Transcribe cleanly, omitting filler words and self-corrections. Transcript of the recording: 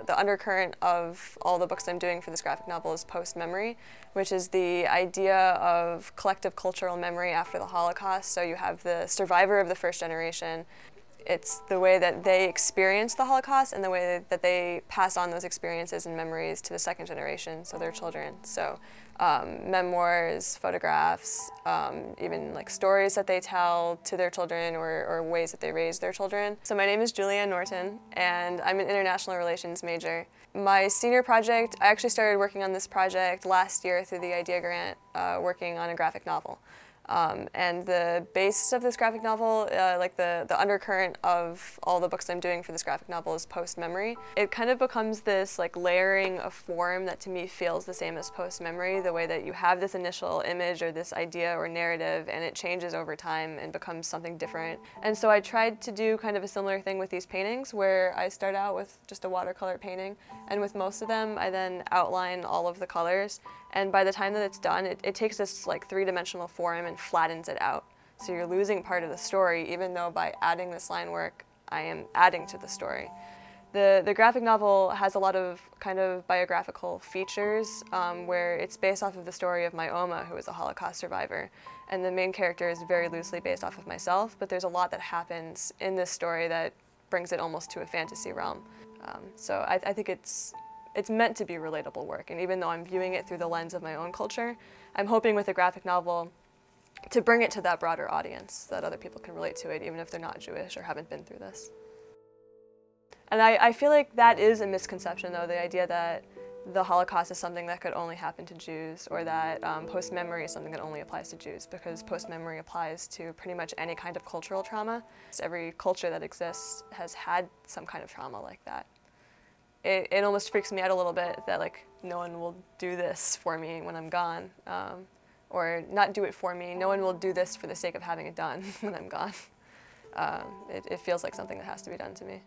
The undercurrent of all the books I'm doing for this graphic novel is post-memory, which is the idea of collective cultural memory after the Holocaust. So you have the survivor of the first generation. It's the way that they experience the Holocaust and the way that they pass on those experiences and memories to the second generation, so their children. So memoirs, photographs, even like stories that they tell to their children or ways that they raise their children. So my name is Julia Norton, and I'm an international relations major. My senior project, I actually started working on this project last year through the IDEA grant, working on a graphic novel. And the basis of this graphic novel, like the undercurrent of all the books I'm doing for this graphic novel is post-memory. It kind of becomes this like layering of form that to me feels the same as post-memory, the way that you have this initial image or this idea or narrative and it changes over time and becomes something different. And so I tried to do kind of a similar thing with these paintings where I start out with just a watercolor painting, and with most of them I then outline all of the colors. And by the time that it's done, it takes this like three-dimensional form and flattens it out. So you're losing part of the story, even though by adding this line work, I am adding to the story. The graphic novel has a lot of kind of biographical features where it's based off of the story of my Oma, who is a Holocaust survivor. And the main character is very loosely based off of myself, but there's a lot that happens in this story that brings it almost to a fantasy realm. So I think it's meant to be relatable work, and even though I'm viewing it through the lens of my own culture, I'm hoping with a graphic novel to bring it to that broader audience, so that other people can relate to it, even if they're not Jewish or haven't been through this. And I feel like that is a misconception, though, the idea that the Holocaust is something that could only happen to Jews, or that post-memory is something that only applies to Jews, because post-memory applies to pretty much any kind of cultural trauma. Every culture that exists has had some kind of trauma like that. It almost freaks me out a little bit that like no one will do this for me when I'm gone, or not do it for me. No one will do this for the sake of having it done when I'm gone. It feels like something that has to be done to me.